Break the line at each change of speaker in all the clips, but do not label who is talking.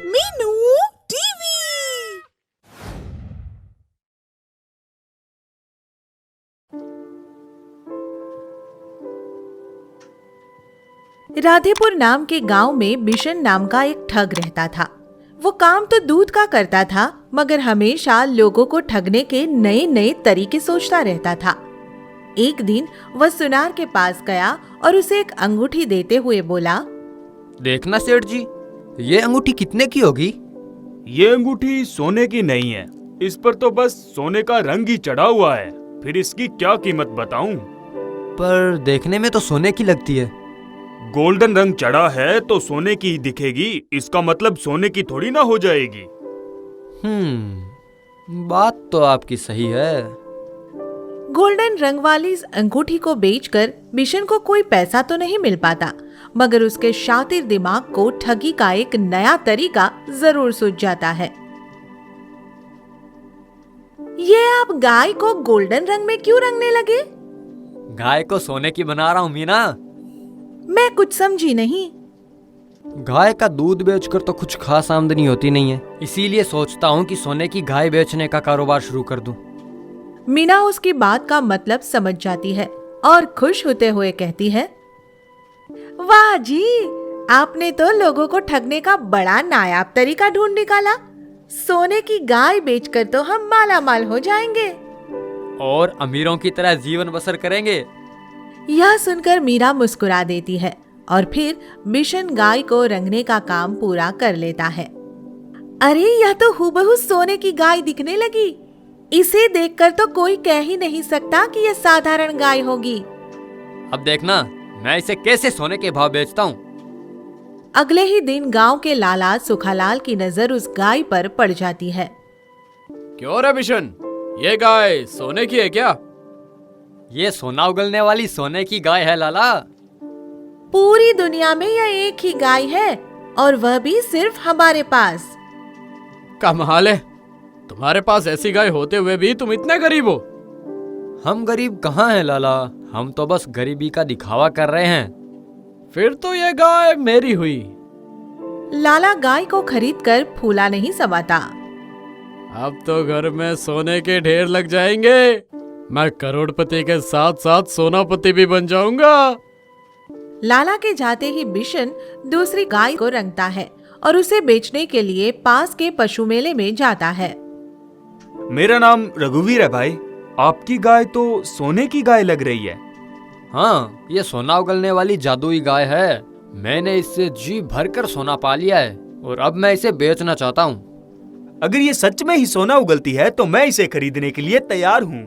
Meenu TV. Radhepur नाम के गांव में बिशन नाम का एक ठग रहता था। वो काम तो दूध का करता था, मगर हमेशा लोगों को ठगने के नए नए तरीके सोचता रहता था। एक दिन वह सुनार के पास गया और उसे एक अंगूठी देते हुए बोला,
देखना सेठ जी, ये अंगूठी कितने की होगी?
ये अंगूठी सोने की नहीं है, इस पर तो बस सोने का रंग ही चढ़ा हुआ है, फिर इसकी क्या कीमत बताऊं?
पर देखने में तो सोने की लगती है।
गोल्डन रंग चढ़ा है तो सोने की ही दिखेगी, इसका मतलब सोने की थोड़ी ना हो जाएगी।
बात तो आपकी सही है।
गोल्डन रंग वाली इस अंगूठी को बेचकर बिशन को कोई पैसा तो नहीं मिल पाता, मगर उसके शातिर दिमाग को ठगी का एक नया तरीका जरूर सूझ जाता है। ये आप गाय को गोल्डन रंग में क्यों रंगने लगे?
गाय को सोने की बना रहा हूँ मीना।
मैं कुछ समझी नहीं।
गाय का दूध बेचकर तो कुछ खास आमदनी होती नहीं है, इसीलिए सोचता हूँ कि सोने की गाय बेचने का कारोबार शुरू कर दूं।
मीना उसकी बात का मतलब समझ जाती है और खुश होते हुए कहती है, वाह जी, आपने तो लोगों को ठगने का बड़ा नायाब तरीका ढूंढ निकाला। सोने की गाय बेचकर तो हम माला माल हो जाएंगे
और अमीरों की तरह जीवन बसर करेंगे।
यह सुनकर मीरा मुस्कुरा देती है और फिर बिशन गाय को रंगने का काम पूरा कर लेता है। अरे, यह तो हूबहू सोने की गाय दिखने लगी। इसे देखकर तो कोई कह ही नहीं सकता कि यह साधारण गाय होगी।
अब देखना मैं इसे कैसे सोने के भाव बेचता हूँ।
अगले ही दिन गांव के लाला सुखालाल की नजर उस गाय पर पड़ जाती है।
क्यों रे बिशन, ये गाय सोने की है क्या?
ये सोना उगलने वाली सोने की गाय है लाला।
पूरी दुनिया में यह एक ही गाय है और वह भी सिर्फ हमारे पास।
कमाल है, तुम्हारे पास ऐसी गाय होते हुए भी तुम इतने गरीब हो।
हम गरीब कहाँ हैं लाला, हम तो बस गरीबी का दिखावा कर रहे हैं।
फिर तो ये गाय मेरी हुई।
लाला गाय को खरीदकर फूला नहीं समाता।
अब तो घर में सोने के ढेर लग जाएंगे। मैं करोड़पति के साथ साथ सोनापति भी बन जाऊंगा।
लाला के जाते ही बिशन दूसरी गाय को रंगता है और उसे बेचने के लिए पास के पशु मेले में जाता है।
मेरा नाम रघुवीर है भाई, आपकी गाय तो सोने की गाय लग रही है।
हाँ, ये सोना उगलने वाली जादुई गाय है। मैंने इससे जी भरकर सोना पा लिया है और अब मैं इसे बेचना चाहता हूँ।
अगर ये सच में ही सोना उगलती है तो मैं इसे खरीदने के लिए तैयार हूँ।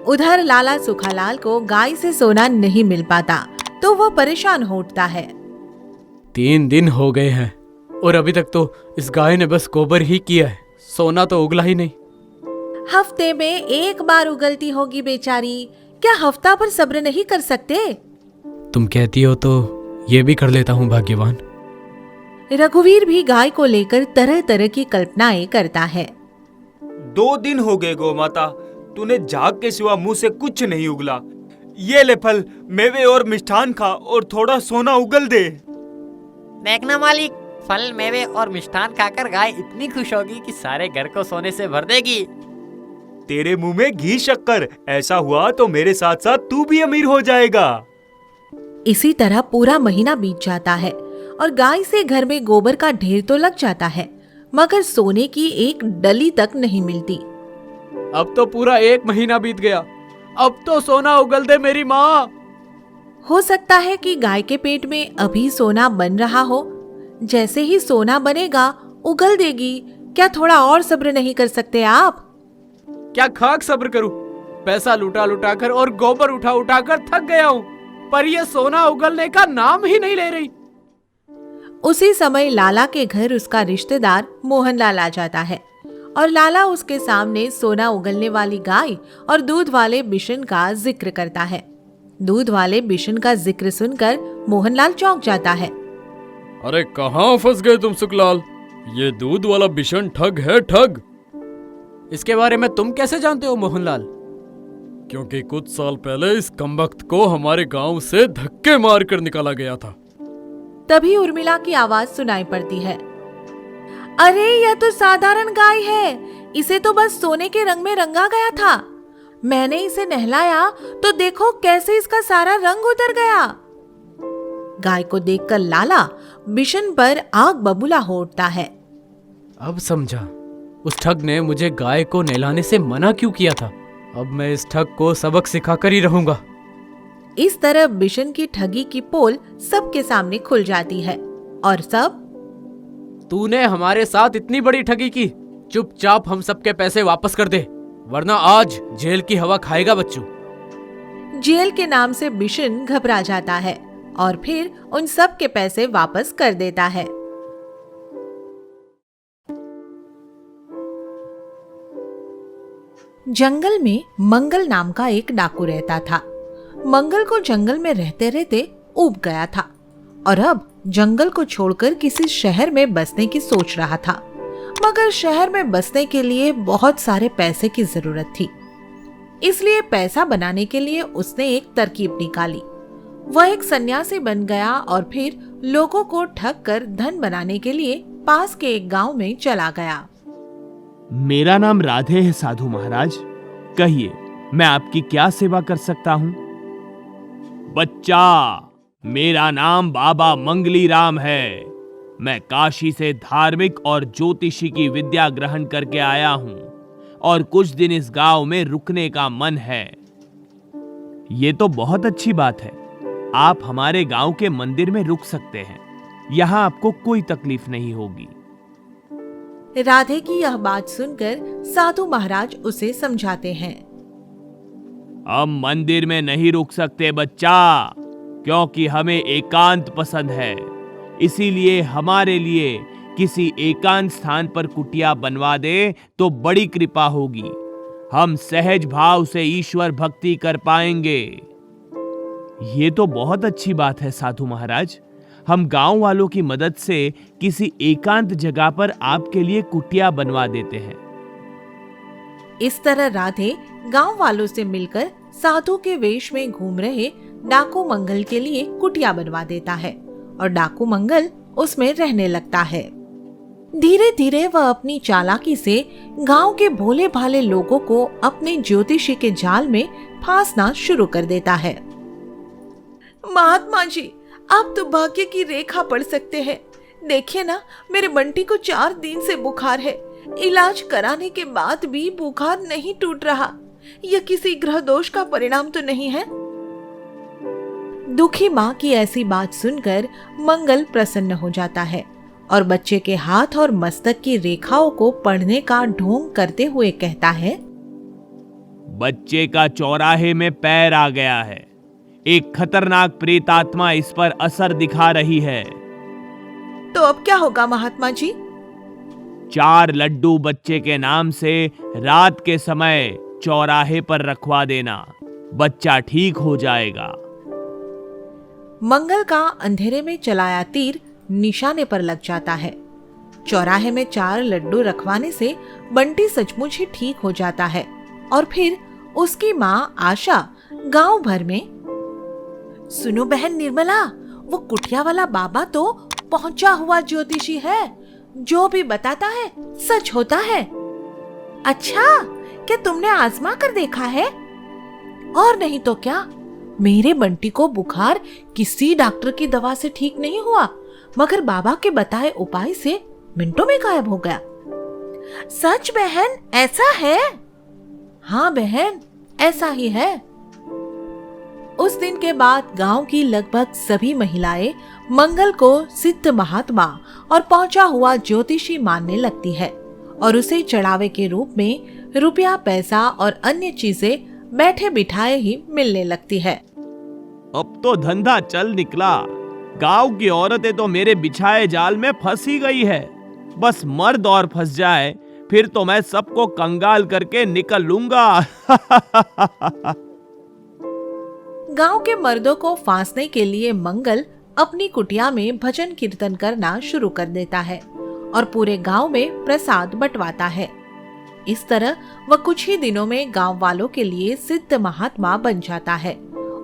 उधर लाला सुखालाल को गाय से सोना नहीं मिल पाता तो वह परेशान हो उठता है।
3 दिन हो गए हैं और अभी तक तो इस गाय ने बस गोबर ही किया है, सोना तो उगला ही नहीं।
हफ्ते में एक बार उगलती होगी बेचारी, क्या हफ्ता भर सब्र नहीं कर सकते?
तुम कहती हो तो ये भी कर लेता हूँ भाग्यवान।
रघुवीर भी गाय को लेकर तरह तरह की कल्पनाएं करता है।
2 दिन हो गए गौ माता, तूने झाग के सिवा मुंह से कुछ नहीं उगला। ये ले फल, मेवे और मिष्ठान खा और थोड़ा सोना उगल दे।
देखना मालिक, फल मेवे और मिष्ठान खाकर गाय इतनी खुश होगी कि सारे घर को सोने से भर देगी।
तेरे मुंह में घी शक्कर, ऐसा हुआ तो मेरे साथ साथ तू भी अमीर हो जाएगा।
इसी तरह पूरा महीना बीत जाता है और गाय से घर में गोबर का ढेर तो लग जाता है, मगर सोने की एक डली तक नहीं मिलती।
अब तो पूरा 1 महीना बीत गया, अब तो सोना उगल दे मेरी माँ।
हो सकता है कि गाय के पेट में अभी सोना बन रहा हो। जैसे ही सोना बनेगा उगल देगी। क्या थोड़ा और सब्र नहीं कर सकते आप?
क्या खाक सब्र करूं? पैसा लुटा लुटा कर और गोबर उठा उठा कर थक गया हूँ, पर ये सोना उगलने का नाम ही नहीं ले रही।
उसी समय लाला के घर उसका रिश्तेदार मोहनलाल आ जाता है और लाला उसके सामने सोना उगलने वाली गाय और दूध वाले बिशन का जिक्र करता है। दूध वाले बिशन का जिक्र सुनकर मोहनलाल चौंक जाता है।
अरे कहाँ फंस गए तुम सुखलाल, ये दूध वाला बिशन ठग है, ठग। इसके बारे में तुम कैसे जानते हो मोहनलाल? क्योंकि कुछ साल पहले इस कमबख्त को हमारे गांव से धक्के मार कर निकाला गया था।
तभी उर्मिला की आवाज सुनाई पड़ती है। अरे यह तो साधारण गाय है, इसे तो बस सोने के रंग में रंगा गया था। मैंने इसे नहलाया तो देखो कैसे इसका सारा रंग उतर गया। गाय को देखकर लाला बिशन पर आग बबूला हो उठता है।
अब समझा, उस ठग ने मुझे गाय को नहलाने से मना क्यों किया था। अब मैं इस ठग को सबक सिखाकर ही रहूंगा।
इस तरह बिशन की ठगी की पोल सबके सामने खुल जाती है और सब,
तूने हमारे साथ इतनी बड़ी ठगी की, चुपचाप हम सबके पैसे वापस कर दे, वरना आज जेल की हवा खाएगा बच्चू।
जेल के नाम से बिशन घबरा जाता है और फिर उन सब के पैसे वापस कर देता है। जंगल में मंगल नाम का एक डाकू रहता था। मंगल को जंगल में रहते रहते ऊब गया था और अब जंगल को छोड़कर किसी शहर में बसने की सोच रहा था, मगर शहर में बसने के लिए बहुत सारे पैसे की जरूरत थी। इसलिए पैसा बनाने के लिए उसने एक तरकीब निकाली। वह एक सन्यासी बन गया और फिर लोगों को ठग कर धन बनाने के लिए पास के एक गांव में चला गया।
मेरा नाम राधे है साधु महाराज, कहिए मैं आपकी क्या सेवा कर सकता हूं? बच्चा, मेरा नाम बाबा मंगली राम है। मैं काशी से धार्मिक और ज्योतिषी की विद्या ग्रहण करके आया हूं और कुछ दिन इस गांव में रुकने का मन है। ये तो बहुत अच्छी बात है। आप हमारे गांव के मंदिर में रुक सकते हैं, यहां आपको कोई तकलीफ नहीं होगी।
राधे की यह बात सुनकर साधु महाराज उसे समझाते हैं।
हम मंदिर में नहीं रुक सकते बच्चा, क्योंकि हमें एकांत पसंद है। इसीलिए हमारे लिए किसी एकांत स्थान पर कुटिया बनवा दे तो बड़ी कृपा होगी। हम सहज भाव से ईश्वर भक्ति कर पाएंगे। ये तो बहुत अच्छी बात है साधु महाराज। हम गांव वालों की मदद से किसी एकांत जगह पर आपके लिए कुटिया बनवा देते हैं।
इस तरह राधे गांव वालों से मिलकर साधु के वेश में घूम रहे डाकू मंगल के लिए कुटिया बनवा देता है और डाकू मंगल उसमें रहने लगता है। धीरे धीरे वह अपनी चालाकी से गांव के भोले भाले लोगों को अपने ज्योतिषी के जाल में फांसना शुरू कर देता है। महात्मा जी, आप तो भाग्य की रेखा पढ़ सकते हैं। देखिए ना, मेरे बंटी को 4 दिन से बुखार है। इलाज कराने के बाद भी बुखार नहीं टूट रहा। यह किसी ग्रह दोष का परिणाम तो नहीं है? दुखी माँ की ऐसी बात सुनकर मंगल प्रसन्न हो जाता है और बच्चे के हाथ और मस्तक की रेखाओं को पढ़ने का ढोंग करते हुए कहता है।
बच्चे का चौराहे में पैर आ गया है। एक खतरनाक प्रेतात्मा इस पर असर दिखा रही है।
तो अब क्या होगा महात्मा जी?
4 लड्डू बच्चे के नाम से रात के समय चौराहे पर रखवा देना, बच्चा ठीक हो जाएगा।
मंगल का अंधेरे में चलाया तीर निशाने पर लग जाता है। चौराहे में 4 लड्डू रखवाने से बंटी सचमुच ही ठीक हो जाता है और फिर उसकी माँ आशा गांव भर में, सुनो बहन निर्मला, वो कुटिया वाला बाबा तो पहुंचा हुआ ज्योतिषी है। जो भी बताता है सच होता है। अच्छा, क्या तुमने आजमा कर देखा है? और नहीं तो क्या, मेरे बंटी को बुखार किसी डॉक्टर की दवा से ठीक नहीं हुआ, मगर बाबा के बताए उपाय से मिनटों में गायब हो गया। सच बहन, ऐसा है? हाँ बहन, ऐसा ही है। उस दिन के बाद गांव की लगभग सभी महिलाएं मंगल को सिद्ध महात्मा और पहुंचा हुआ ज्योतिषी मानने लगती है और उसे चढ़ावे के रूप में रुपया, पैसा और अन्य चीजें बैठे बिठाए ही मिलने लगती है।
अब तो धंधा चल निकला। गांव की औरतें तो मेरे बिछाए जाल में फंस ही गई है। बस मर्द और फंस जाए, फिर तो मैं सबको कंगाल करके निकल लूंगा।
गांव के मर्दों को फांसने के लिए मंगल अपनी कुटिया में भजन कीर्तन करना शुरू कर देता है और पूरे गांव में प्रसाद बंटवाता है। इस तरह वह कुछ ही दिनों में गांव वालों के लिए सिद्ध महात्मा बन जाता है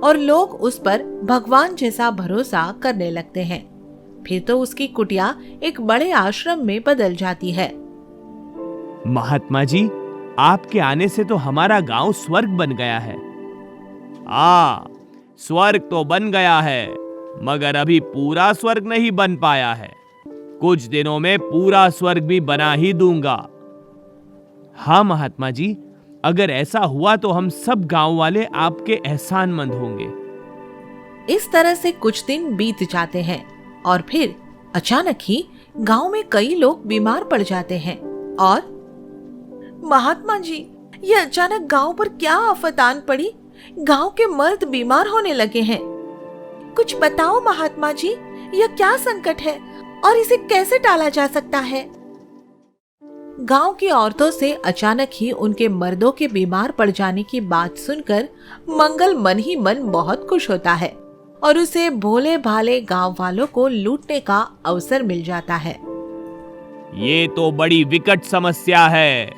और लोग उस पर भगवान जैसा भरोसा करने लगते हैं। फिर तो उसकी कुटिया एक बड़े आश्रम में बदल जाती है।
महात्मा जी, आपके आने से तो हमारा गांव स्वर्ग बन गया है। स्वर्ग तो बन गया है, मगर अभी पूरा स्वर्ग नहीं बन पाया है। कुछ दिनों में पूरा स्वर्ग भी बना ही दूंगा। हाँ महात्मा जी, अगर ऐसा हुआ तो हम सब गांव वाले आपके एहसानमंद होंगे।
इस तरह से कुछ दिन बीत जाते हैं और फिर अचानक ही गांव में कई लोग बीमार पड़ जाते हैं। और महात्मा जी, ये अचानक गांव पर क्या आफत आन पड़ी? गांव के मर्द बीमार होने लगे हैं। कुछ बताओ महात्मा जी, यह क्या संकट है और इसे कैसे टाला जा सकता है? गांव की औरतों से अचानक ही उनके मर्दों के बीमार पड़ जाने की बात सुनकर मंगल मन ही मन बहुत खुश होता है और उसे भोले भाले गांव वालों को लूटने का अवसर मिल जाता है।
ये तो बड़ी विकट समस्या है।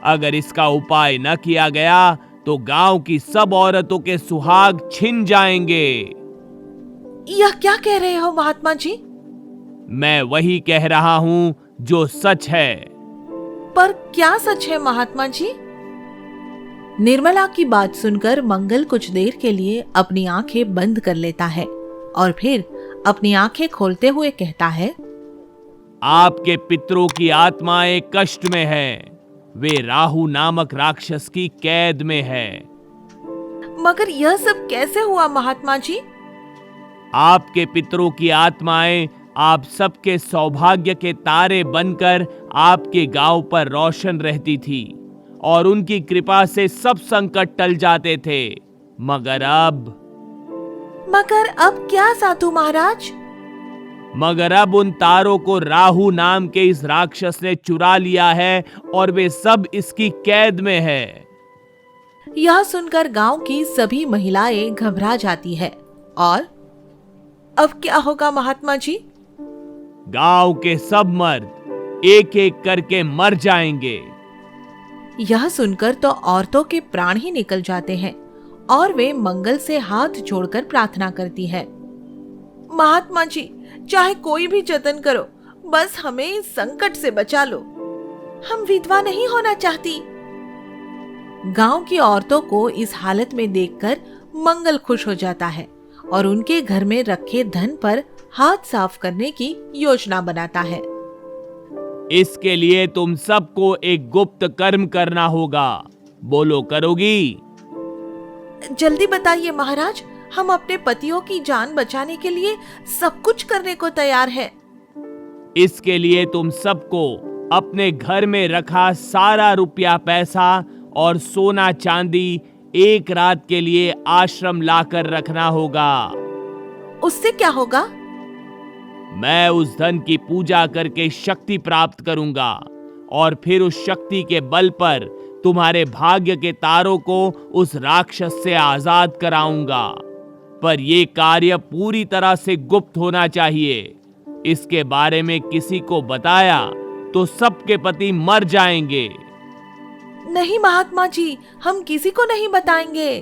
अगर इसका उपाय न किया गया तो गांव की सब औरतों के सुहाग छिन जाएंगे।
यह क्या कह रहे हो महात्मा जी?
मैं वही कह रहा हूं जो सच है।
पर क्या सच है महात्मा जी? निर्मला की बात सुनकर मंगल कुछ देर के लिए अपनी आंखें बंद कर लेता है और फिर अपनी आंखें खोलते हुए कहता है,
आपके पितरों की आत्माएं कष्ट में है। वे राहु नामक राक्षस की कैद में है।
मगर यह सब कैसे हुआ महात्मा जी?
आपके पितरों की आत्माएं आप सबके सौभाग्य के तारे बनकर आपके गांव पर रोशन रहती थी और उनकी कृपा से सब संकट टल जाते थे। मगर
अब क्या साधु महाराज?
मगर अब उन तारों को राहु नाम के इस राक्षस ने चुरा लिया है और वे सब इसकी कैद में है।
यह सुनकर गांव की सभी महिलाएं घबरा जाती है। और अब क्या होगा महात्मा जी?
गांव के सब मर्द एक एक करके मर जाएंगे।
यह सुनकर तो औरतों के प्राण ही निकल जाते हैं और वे मंगल से हाथ जोड़कर प्रार्थना करती है, महात्मा जी, चाहे कोई भी जतन करो, बस हमें इस संकट से बचा लो। हम विधवा नहीं होना चाहती। गांव की औरतों को इस हालत में देखकर मंगल खुश हो जाता है और उनके घर में रखे धन पर हाथ साफ करने की योजना बनाता है।
इसके लिए तुम सबको एक गुप्त कर्म करना होगा। बोलो, करोगी?
जल्दी बताइए महाराज, हम अपने पतियों की जान बचाने के लिए सब कुछ करने को तैयार हैं।
इसके लिए तुम सबको अपने घर में रखा सारा रुपया पैसा और सोना चांदी एक रात के लिए आश्रम लाकर रखना होगा।
उससे क्या होगा?
मैं उस धन की पूजा करके शक्ति प्राप्त करूंगा और फिर उस शक्ति के बल पर तुम्हारे भाग्य के तारों को उस राक्षस से आजाद कराऊंगा। पर यह कार्य पूरी तरह से गुप्त होना चाहिए। इसके बारे में किसी को बताया तो सबके पति मर जाएंगे।
नहीं महात्मा जी, हम किसी को नहीं बताएंगे।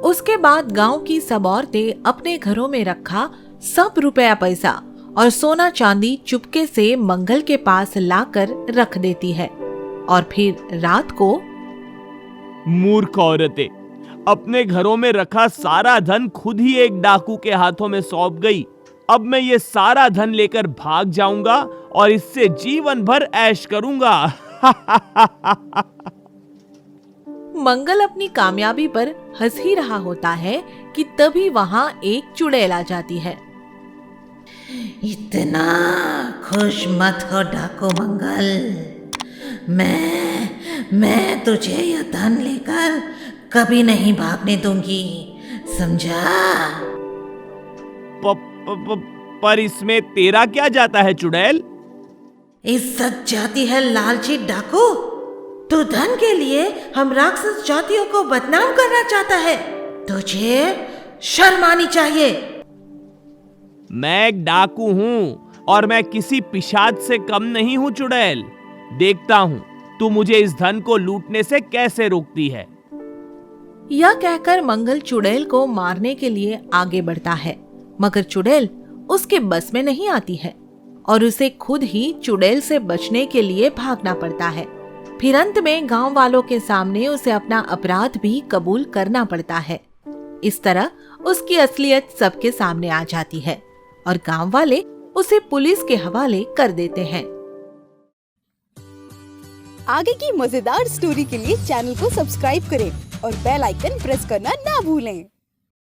उसके बाद गांव की सब औरतें अपने घरों में रखा सब रुपया पैसा और सोना चांदी चुपके से मंगल के पास लाकर रख देती है और फिर रात को
मूर्ख औरतें अपने घरों में रखा सारा धन खुद ही एक डाकू के हाथों में सौंप गई। अब मैं ये सारा धन लेकर भाग जाऊंगा और इससे जीवन भर ऐश करूंगा।
मंगल अपनी कामयाबी पर हंस ही रहा होता है कि तभी वहां एक चुड़ैल आ जाती है।
इतना खुश मत हो डाकू मंगल, मैं तुझे यह धन लेकर कभी नहीं भागने दूंगी, समझा?
पर इसमें तेरा क्या जाता है चुड़ैल?
इज्जत जाती है लालची डाकू। तू धन के लिए हम राक्षस जातियों को बदनाम करना चाहता है। तुझे शर्म आनी चाहिए।
मैं एक डाकू हूं और मैं किसी पिशाच से कम नहीं हूं चुड़ैल। देखता हूं तू मुझे इस धन को लूटने से कैसे रोकती है।
यह कहकर मंगल चुड़ैल को मारने के लिए आगे बढ़ता है, मगर चुड़ैल उसके बस में नहीं आती है और उसे खुद ही चुड़ैल से बचने के लिए भागना पड़ता है। फिर अंत में गांव वालों के सामने उसे अपना अपराध भी कबूल करना पड़ता है। इस तरह उसकी असलियत सबके सामने आ जाती है और गांव वाले उसे पुलिस के हवाले कर देते हैं।
आगे की मजेदार स्टोरी के लिए चैनल को सब्सक्राइब करें और बेल आइकन प्रेस करना ना भूलें।